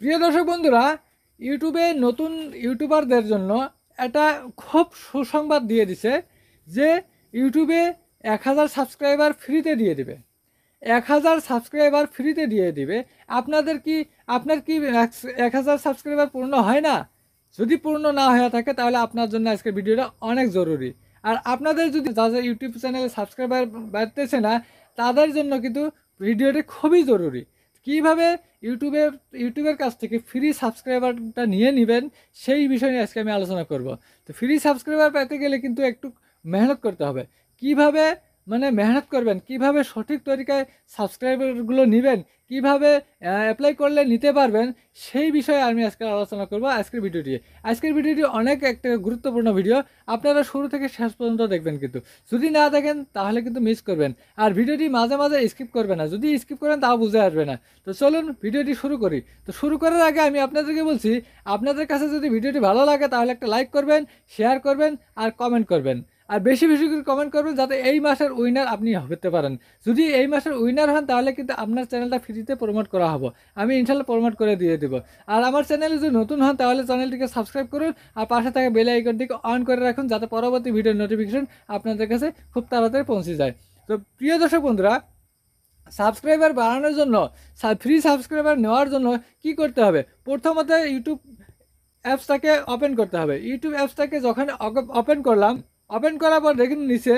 প্রিয় দর্শক বন্ধুরা, ইউটিউবে নতুন ইউটিউবারদের জন্য একটা খুব সুসংবাদ দিয়ে দিছে যে ইউটিউবে 1000 সাবস্ক্রাইবার ফ্রিতে দিয়ে দিবে। 1000 সাবস্ক্রাইবার ফ্রিতে দিয়ে দিবে। আপনার কি 1000 সাবস্ক্রাইবার পূর্ণ হয় না? যদি পূর্ণ না হয়ে থাকে তাহলে আপনার জন্য আজকের ভিডিওটা অনেক জরুরি। আর আপনাদের যদি যাদের ইউটিউব চ্যানেলে সাবস্ক্রাইবার বাড়তেছে না তাদের জন্য কিন্তু ভিডিওটি খুবই জরুরি। কিভাবে ইউটিউবের কাছ থেকে ফ্রি সাবস্ক্রাইবারটা নিয়ে নেবেন সেই বিষয় নিয়ে আজকে আমি আলোচনা করব। তো ফ্রি সাবস্ক্রাইবার পেতে গেলে কিন্তু একটু মেহনত করতে হবে। কিভাবে মেহনত করবেন, কিভাবে সঠিক তরিকায় সাবস্ক্রাইবারগুলো নেবেন, কিভাবে অ্যাপ্লাই করলে নিতে পারবেন সেই বিষয়ে আমি আজকে আলোচনা করব আজকের ভিডিওটি অনেক একটা গুরুত্বপূর্ণ ভিডিও। আপনারা শুরু থেকে শেষ পর্যন্ত দেখবেন, কিন্তু যদি না দেখেন তাহলে কিন্তু মিস করবেন। আর ভিডিওটি মাঝে মাঝে স্কিপ করবেন না, যদি স্কিপ করেন তাও বুঝে আসবে না। তো চলুন ভিডিওটি শুরু করি। তো শুরু করার আগে আমি আপনাদেরকে বলছি, আপনাদের কাছে যদি ভিডিওটি ভালো লাগে তাহলে একটা লাইক করবেন, শেয়ার করবেন আর কমেন্ট করবেন। আর বেশি বেশি করে কমেন্ট করবেন যাতে এই মাসের উইনার আপনি হতে পারেন। যদি এই মাসের উইনার হন তাহলে কিন্তু আপনার চ্যানেলটা ফ্রিতে প্রমোট করা হবে, আমি ইনশাল্লাহ প্রমোট করে দিয়ে দেবো। আর আমার চ্যানেলে যদি নতুন হন তাহলে চ্যানেলটিকে সাবস্ক্রাইব করুন আর পাশে থাকা বেল আইকনটিকে অন করে রাখুন যাতে পরবর্তী ভিডিওর নোটিফিকেশন আপনাদের কাছে খুব তাড়াতাড়ি পৌঁছে যায়। তো প্রিয় দর্শক বন্ধুরা, সাবস্ক্রাইবার বাড়ানোর জন্য, ফ্রি সাবস্ক্রাইবার নেওয়ার জন্য কি করতে হবে? প্রথমত ইউটিউব অ্যাপসটাকে ওপেন করতে হবে। ইউটিউব অ্যাপসটাকে যখন ওপেন করলাম, ওপেন করার পর দেখুন নিচে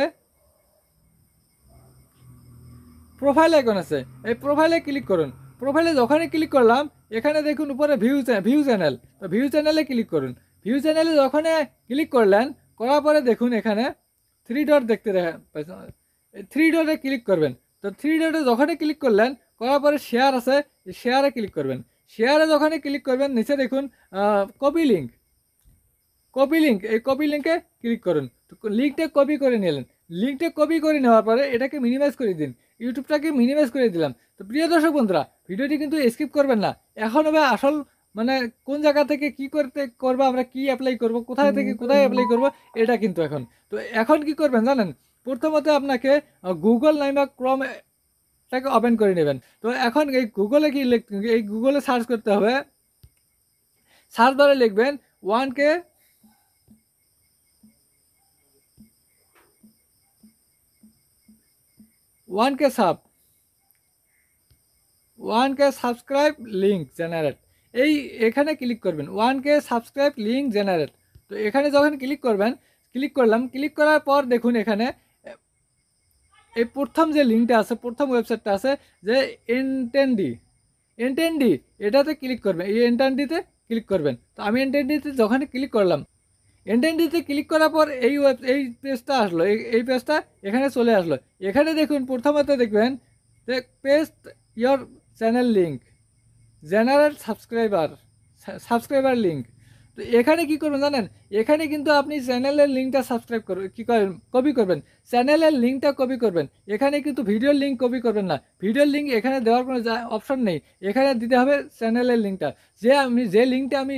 প্রোফাইল আইকন আছে, এই প্রোফাইলে ক্লিক করুন। প্রোফাইলে যখনই ক্লিক করলাম এখানে দেখুন উপরে ভিউ চ্যানেল, তো ভিউ চ্যানেলে ক্লিক করুন। ভিউ চ্যানেলে যখন ক্লিক করলেন, করার পরে দেখুন এখানে থ্রি ডট দেখতে থ্রি ডটে ক্লিক করবেন। তো থ্রি ডটে যখনই ক্লিক করলেন, করার পরে শেয়ার আছে, শেয়ারে ক্লিক করবেন। শেয়ারে যখনই ক্লিক করবেন নিচে দেখুন কপি লিঙ্ক, এই কপি লিঙ্কে ক্লিক করুন। তো লিঙ্কটা কপি করে নিলেন। লিঙ্কটা কপি করে নেওয়ার পরে এটাকে মিনিমাইজ করে দিন। ইউটিউবটাকে মিনিমাইজ করে দিলাম। তো প্রিয় দর্শক বন্ধুরা, ভিডিওটি কিন্তু স্কিপ করবেন না। এখন হবে আসল কোন জায়গা থেকে কি করবো, আমরা কি অ্যাপ্লাই করব, কোথায় থেকে কোথায় অ্যাপ্লাই করব, এটা কিন্তু তো এখন কি করবেন জানেন? প্রথমত আপনাকে গুগল নাইবা ক্রোম টাকে ওপেন করে নেবেন। তো এখন এই গুগলে এই গুগলে সার্চ করতে হবে। সার্চ বারে লিখবেন 1K সাবস্ক্রাইব লিঙ্ক জেনারেট, এখানে ক্লিক করবেন। 1K subscribe link generate. তো এখানে যখন ক্লিক করবেন, ক্লিক করলাম, ক্লিক করার পর দেখুন এখানে এই প্রথম যে লিঙ্কটা আছে, প্রথম ওয়েবসাইটটা আছে যে এনটেন্ডি, এটাতে ক্লিক করবেন। এই এনটেন্ডিতে ক্লিক করবেন। তো আমি এনটেন্ডিতে যখন ক্লিক করলাম, এনটেন্ডিতে ক্লিক করার পর এই পেজটা আসলো, এই পেজটা এখানে চলে আসলো। এখানে দেখুন প্রথমত দেখবেন যে paste your channel link, general subscriber link. তো এখানে কি করবেন জানেন? এখানে কিন্তু আপনি চ্যানেলের লিঙ্কটা কপি করবেন। চ্যানেলের লিঙ্কটা কপি করবেন। এখানে কিন্তু ভিডিওর লিঙ্ক কপি করবেন না। ভিডিওর লিঙ্ক এখানে দেওয়ার কোনো অপশন নেই। এখানে দিতে হবে চ্যানেলের লিঙ্কটা, যে লিঙ্কটা আমি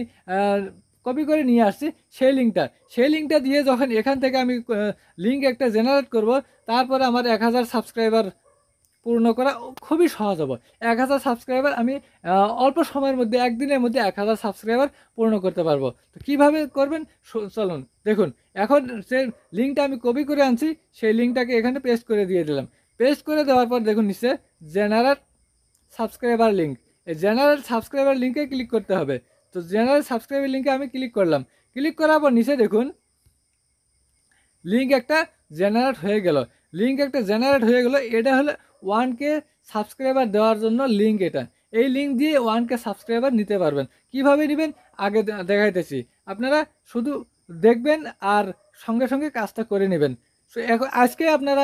কপি করে নিয়ে আসছি সেই লিঙ্কটা দিয়ে যখন এখান থেকে আমি লিঙ্ক একটা জেনারেট করব, তারপরে আমার 1000 সাবস্ক্রাইবার পূর্ণ করা খুবই সহজ হবে। 1000 সাবস্ক্রাইবার আমি অল্প সময়ের মধ্যে, একদিনের মধ্যে 1000 সাবস্ক্রাইবার পূর্ণ করতে পারবো। তো কীভাবে করবেন চলুন দেখুন। এখন যে লিঙ্কটা আমি কপি করে আনছি সেই লিঙ্কটাকে এখানে পেস্ট করে দিয়ে দিলাম। পেস্ট করে দেওয়ার পর দেখুন নিচে জেনারেট সাবস্ক্রাইবার লিঙ্ক, এই জেনারেল সাবস্ক্রাইবার লিঙ্কে ক্লিক করতে হবে। তো জেনারেল সাবস্ক্রাইবার লিঙ্কে আমি ক্লিক করলাম। ক্লিক করার পর নিচে দেখুন লিঙ্ক একটা জেনারেট হয়ে গেল। এটা হলো 1K সাবস্ক্রাইবার দেওয়ার জন্য লিঙ্ক। এই লিঙ্ক দিয়ে 1K সাবস্ক্রাইবার নিতে পারবেন। কিভাবে নেবেন আগে দেখাইতেছি, আপনারা শুধু দেখবেন আর সঙ্গে সঙ্গে কাজটা করে নেবেন। এখন আজকে আপনারা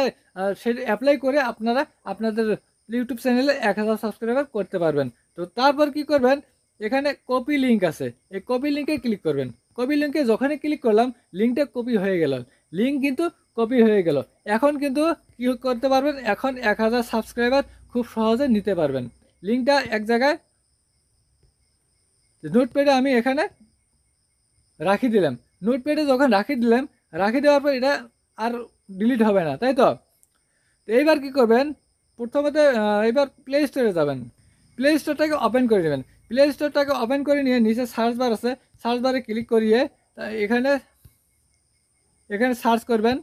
সেটা অ্যাপ্লাই করে আপনারা আপনাদের ইউটিউব চ্যানেলে 1000 সাবস্ক্রাইবার করতে পারবেন। তো তারপর কি করবেন, এখানে কপি লিঙ্ক আছে, এই কপি লিঙ্কে ক্লিক করবেন। কপি লিঙ্কে যখনই ক্লিক করলাম লিঙ্কটা কপি হয়ে গেল। লিঙ্ক কিন্তু কপি হয়ে গেল। এখন কিন্তু কী করতে পারবেন, এখন 1000 সাবস্ক্রাইবার খুব সহজে নিতে পারবেন। লিঙ্কটা এক জায়গায় নোটপ্যাডে আমি এখানে রাখি দিলাম। নোটপ্যাডে যখন রাখি দেওয়ার পর এটা আর ডিলিট হবে না, তাই তো? এইবার কি করবেন, প্রথমত এবার প্লে স্টোরে যাবেন। প্লে স্টোরটাকে ওপেন করে নেবেন। প্লে স্টোরটাকে ওপেন করে নিয়ে নিচে সার্চ বার আছে, সার্চ বারে ক্লিক করিয়ে এখানে সার্চ করবেন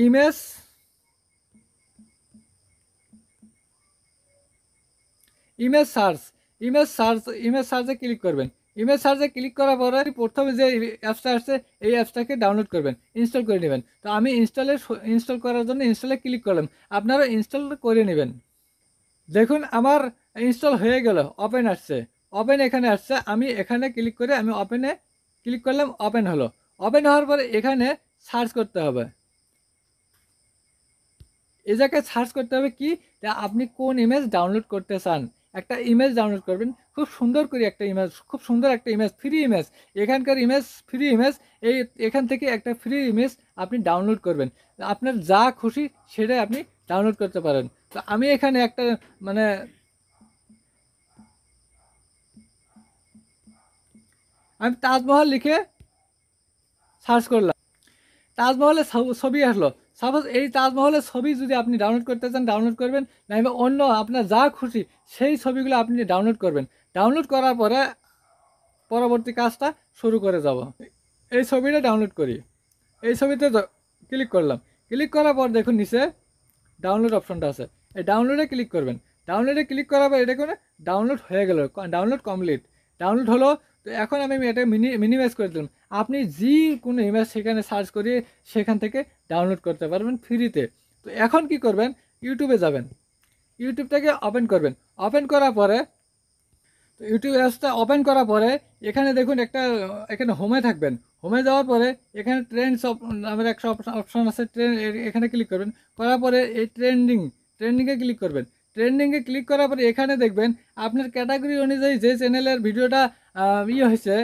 ইমেজ সার্চে ক্লিক করবেন। ইমেজ সার্চে ক্লিক করার পরে প্রথমে যে অ্যাপসটা আসছে এই অ্যাপসটাকে ডাউনলোড করবেন, ইনস্টল করে নেবেন। তো আমি ইনস্টল করার জন্য ইনস্টলে ক্লিক করলাম, আপনারা ইনস্টল করে নেবেন। দেখুন আমার ইনস্টল হয়ে গেল, ওপেন আসছে, ওপেন এখানে আসছে, আমি এখানে ক্লিক করে আমি ওপেনে ক্লিক করলাম, ওপেন হলো। ওপেন হওয়ার পরে এখানে সার্চ করতে হবে, এই জায়গায় সার্চ করতে হবে কি আপনি কোন ইমেজ ডাউনলোড করতে চান। একটা ইমেজ ডাউনলোড করবেন, খুব সুন্দর করে একটা ইমেজ, খুব সুন্দর একটা ইমেজ, ফ্রি ইমেজ, এখানকার ইমেজ ফ্রি ইমেজ, এখান থেকে একটা ফ্রি ইমেজ আপনি ডাউনলোড করবেন। আপনার যা খুশি সেটাই আপনি ডাউনলোড করতে পারেন। তো আমি এখানে একটা মানে আমি তাজমহল লিখে সার্চ করলাম, তাজমহলের ছবি আসলো। সাপোজ এই তাজমহলের ছবি যদি আপনি ডাউনলোড করতে চান ডাউনলোড করবেন, নাইবা অন্য আপনার যা খুশি সেই ছবিগুলো আপনি ডাউনলোড করবেন। ডাউনলোড করার পরে পরবর্তী কাজটা শুরু করে যাব। এই ছবিটা ডাউনলোড করি, এই ছবিতে ক্লিক করলাম, ক্লিক করার পর দেখুন নিচে ডাউনলোড অপশনটা আছে, এই ডাউনলোডে ক্লিক করবেন। ডাউনলোডে ক্লিক করার পর এটা করে ডাউনলোড হয়ে গেল, ডাউনলোড কমপ্লিট, ডাউনলোড হলো। তো এখন আমি এটা মিনিমাইজ করে দিলাম। আপনি যে কোনো ইমেজ সেখানে সার্চ করিয়ে সেখান থেকে ডাউনলোড করতে পারবেন ফ্রিতে। তো এখন কি করবেন, ইউটিউবে যাবেন, ইউটিউবটাকে ওপেন করবেন। ওপেন করার পরে তো ইউটিউব অ্যাপসটা ওপেন করার পরে এখানে দেখুন একটা, এখানে হোমে থাকবেন। হোমে যাওয়ার পরে এখানে ট্রেন্ডস নামের একটা অপশন আছে, এখানে ক্লিক করবেন। করার পরে এই ট্রেন্ডিংয়ে ক্লিক করবেন। ট্রেন্ডিংয়ে ক্লিক করার পরে এখানে দেখবেন আপনার ক্যাটাগরি অনুযায়ী যে চ্যানেলের ভিডিওটা হয়েছে,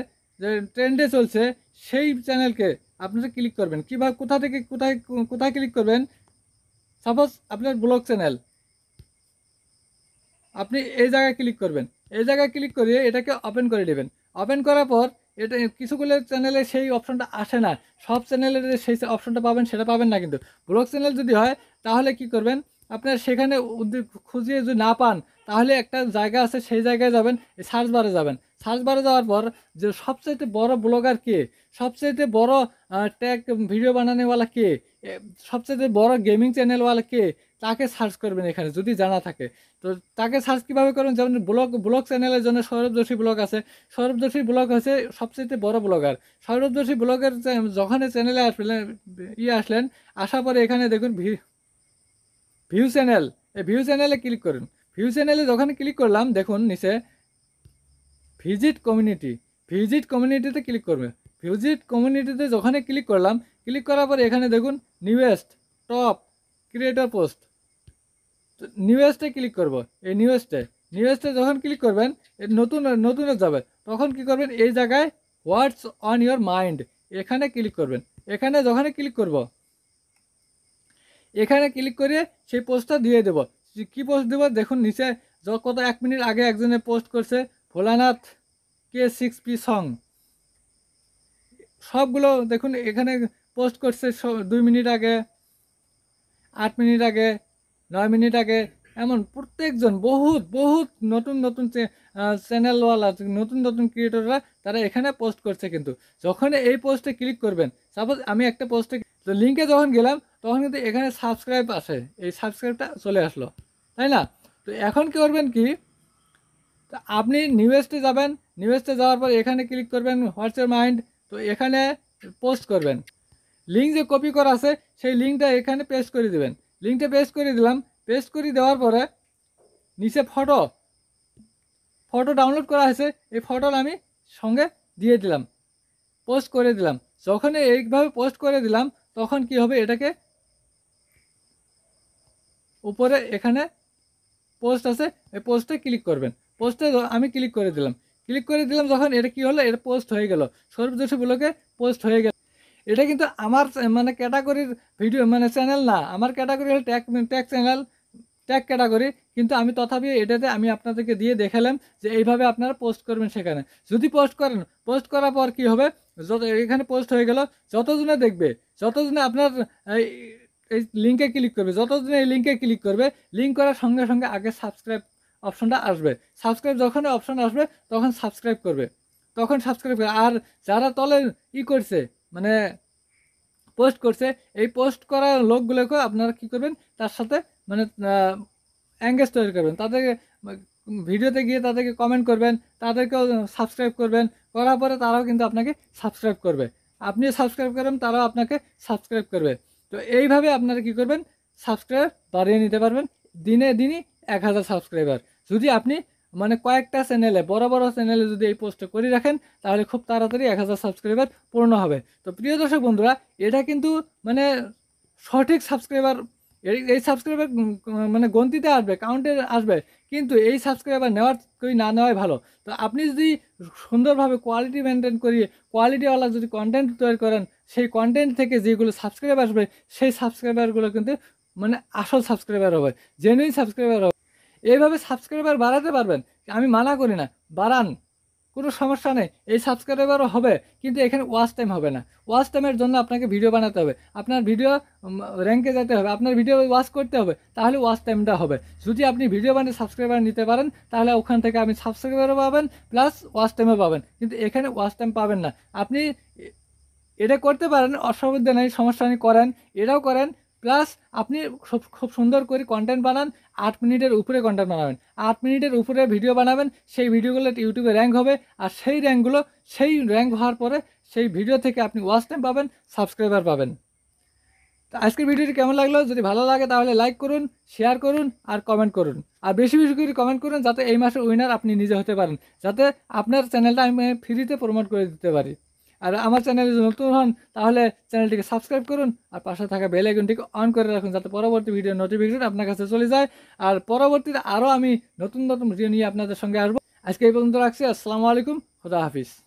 যে ট্রেন্ডে চলছে, সেই চ্যানেলকে আপনারা ক্লিক করবেন। কীভাবে, কোথা থেকে কোথায় ক্লিক করবেন। সাপোজ আপনার ব্লগ চ্যানেল, আপনি এই জায়গায় ক্লিক করবেন। এই জায়গায় ক্লিক করিয়ে এটাকে ওপেন করে দেবেন। ওপেন করার পর এটা কিছুগুলো চ্যানেলে সেই অপশনটা আসে না, সব চ্যানেলের সেই অপশনটা পাবেন সেটা পাবেন না। কিন্তু ব্লগ চ্যানেল যদি হয় তাহলে কি করবেন, আপনার সেখানে খুঁজিয়ে যদি না পান তাহলে একটা জায়গা আছে, সেই জায়গায় যাবেন, সার্চ বারে যাবেন। সার্চ বারে যাওয়ার পর যে সবচাইতে বড় ব্লগার কে, সবচাইতে বড় ট্যাগ ভিডিও বানানোওয়ালা কে, সবচাইতে বড় গেমিং চ্যানেলওয়ালা কে, তাকে সার্চ করবেন এখানে যদি জানা থাকে। তো তাকে সার্চ কীভাবে করবেন, যেমন ব্লগ চ্যানেলের জন্য সৌরভ যোশী ব্লগ আছে, সৌরভ যোশী ব্লগ হচ্ছে সবচেয়ে বড় ব্লগার। সৌরভ যোশী ব্লগের যখন চ্যানেলে আসলেন, আসলেন, আসার পরে এখানে দেখুন ভিউ চ্যানেল, এই ভিউ চ্যানেলে ক্লিক করুন। ভিউ চ্যানেলে যখন ক্লিক করলাম দেখুন নিচে ভিজিট কমিউনিটিতে ক্লিক করবে। ভিজিট কমিউনিটিতে যখন ক্লিক করলাম, ক্লিক করার পরে এখানে দেখুন নিউয়েস্ট টপ ক্রিয়েটর পোস্ট, নিউয়েস্টে ক্লিক করব। এই নিউয়েস্টে যখন ক্লিক করবেন নতুনে যাবে, তখন কি করবেন, এই জায়গায় হোয়াটস অন ইয়োর মাইন্ড এখানে ক্লিক করবেন। এখানে যখন ক্লিক করব, এখানে ক্লিক করে সেই পোস্টটা দিয়ে দেব। কি পোস্ট দেবো দেখুন নিচে, কত 1 মিনিট আগে একজনে পোস্ট করছে, ভোলানাথ K6P সং, সবগুলো দেখুন এখানে পোস্ট করছে 2 মিনিট আগে, 8 মিনিট আগে, 9 মিনিট আগে, এমন প্রত্যেকজন বহুত নতুন চ্যানেলওয়ালা, নতুন ক্রিয়েটররা তারা এখানে পোস্ট করছে। কিন্তু যখন এই পোস্টে ক্লিক করবেন, সাপোজ আমি একটা পোস্টে লিঙ্কে যখন গেলাম তখন কিন্তু এখানে সাবস্ক্রাইব আসে, এই সাবস্ক্রাইবটা চলে আসলো, তাই না? তো এখন কি করবেন কি, আপনি নিউয়েস্টে যাবেন, নিউয়েস্টে যাওয়ার পর এখানে ক্লিক করবেন হোয়াটস ইয়োর মাইন্ড, তো এখানে পোস্ট করবেন। লিঙ্ক যে কপি করা আছে সেই লিঙ্কটা এখানে পেস্ট করে দেবেন। লিঙ্কটা পেস্ট করে দিলাম। পেস্ট করে দেওয়ার পরে নিচে ফটো ডাউনলোড করা আছে, এই ফটোটা আমি সঙ্গে দিয়ে দিলাম, পোস্ট করে দিলাম। যখন এইভাবে পোস্ট করে দিলাম তখন কি হবে, এটাকে উপরে এখানে পোস্ট আছে, এই পোস্টে ক্লিক করবেন। পোস্টে আমি ক্লিক করে দিলাম। যখন এটা কি হলো, এটা পোস্ট হয়ে গেল, সৌরভ যোশী ব্লগে পোস্ট হয়ে গেল। এটা কিন্তু আমার মানে ক্যাটাগরির ভিডিও মানে চ্যানেল না, আমার ক্যাটাগরি হলো ট্যাগ ক্যাটাগরি। কিন্তু আমি তথাপি এটাতে আমি আপনাদেরকে দিয়ে দেখালাম যে এইভাবে আপনারা পোস্ট করবেন। সেখানে যদি পোস্ট করেন, পোস্ট করার পর কি হবে, এখানে পোস্ট হয়ে গেল, যতজনে দেখবে, যতজনে আপনার এই লিঙ্কে ক্লিক করবে, যতজনে এই লিঙ্কে ক্লিক করবে, লিঙ্ক করার সঙ্গে সঙ্গে আগে সাবস্ক্রাইব অপশনটা আসবে। সাবস্ক্রাইব যখন অপশন আসবে তখন সাবস্ক্রাইব করবে, আর যারা তলে করছে মানে পোস্ট করছে, এই পোস্ট করা লোকগুলোকে আপনারা কি করবেন, তার সাথে মানে এঙ্গেজ তৈরি করবেন, তাদেরকে ভিডিওতে গিয়ে তাদেরকে কমেন্ট করবেন, তাদেরকেও সাবস্ক্রাইব করবেন, করার পরে তারাও কিন্তু আপনাকে সাবস্ক্রাইব করবে, আপনিও সাবস্ক্রাইব করবেন, তারাও আপনাকে সাবস্ক্রাইব করবে। তো এইভাবে আপনারা কি করবেন, সাবস্ক্রাইব বাড়িয়ে নিতে পারবেন, দিনে দিনই 1000 সাবস্ক্রাইবার। যদি আপনি মানে কয়েকটা চ্যানেলে, বড় বড় চ্যানেলে যদি এই পোস্টটা করে রাখেন, তাহলে খুব তাড়াতাড়ি 1000 সাবস্ক্রাইবার পূর্ণ হবে। তো প্রিয় দর্শক বন্ধুরা, এটা কিন্তু মানে সঠিক সাবস্ক্রাইবার, এই সাবস্ক্রাইবার মানে গন্তিতে আসবে, কাউন্টে আসবে, কিন্তু এই সাবস্ক্রাইবার নেওয়ার না নেওয়াই ভালো। তো আপনি যদি সুন্দরভাবে কোয়ালিটি মেনটেন করিয়ে কোয়ালিটিওয়ালা যদি কন্টেন্ট তৈরি করেন, সেই কন্টেন্ট থেকে যেগুলো সাবস্ক্রাইব আসবে, সেই সাবস্ক্রাইবারগুলো কিন্তু মানে আসল সাবস্ক্রাইবার হবে, জেনুইন সাবস্ক্রাইবার হবে। এইভাবে সাবস্ক্রাইবার বাড়াতে পারবেন, আমি মানা করি না, বাড়ান, কোনো সমস্যা নেই, এই সাবস্ক্রাইবারও হবে, কিন্তু এখানে ওয়াচ টাইম হবে না। ওয়াচ টাইমের জন্য আপনাকে ভিডিও বানাতে হবে, আপনার ভিডিও র্যাঙ্কে যেতে হবে, আপনার ভিডিও ওয়াচ করতে হবে, তাহলে ওয়াচ টাইমটা হবে। যদি আপনি ভিডিও বানিয়ে সাবস্ক্রাইবার নিতে পারেন, তাহলে ওখান থেকে আপনি সাবস্ক্রাইবারও পাবেন প্লাস ওয়াচ টাইমও পাবেন, কিন্তু এখানে ওয়াচ টাইম পাবেন না। আপনি এটা করতে পারেন, অসুবিধা নেই, সমস্যা নেই, করেন, এটাও করেন, প্লাস আপনি খুব সুন্দর করে কন্টেন্ট বানান, 8 মিনিটের উপরে কন্টেন্ট বানাবেন, 8 মিনিটের উপরে ভিডিও বানাবেন, সেই ভিডিওগুলো ইউটিউবে র্যাঙ্ক হবে, আর সেই র্যাঙ্ক হওয়ার পরে সেই ভিডিও থেকে আপনি ওয়াচ টাইম পাবেন, সাবস্ক্রাইবার পাবেন। তো আজকের ভিডিওটি কেমন লাগলো, যদি ভালো লাগে তাহলে লাইক করুন, শেয়ার করুন আর কমেন্ট করুন, আর বেশি বেশি করে কমেন্ট করুন, যাতে এই মাসের উইনার আপনি নিজে হতে পারেন, যাতে আপনার চ্যানেলটা আমি ফ্রিতে প্রমোট করে দিতে পারি। আর আমার চ্যানেলে যদি নতুন হন, তাহলে চ্যানেলটিকে সাবস্ক্রাইব করুন, আর পাশে থাকা বেল আইকনটিকে অন করে রাখুন, যাতে পরবর্তী ভিডিও নোটিফিকেশন আপনার কাছে চলে যায়, আর পরবর্তীতে আরও আমি নতুন নতুন ভিডিও নিয়ে আপনাদের সঙ্গে আসবো। আজকে এই পর্যন্ত রাখছি। আসসালামু আলাইকুম, খুদা হাফিজ।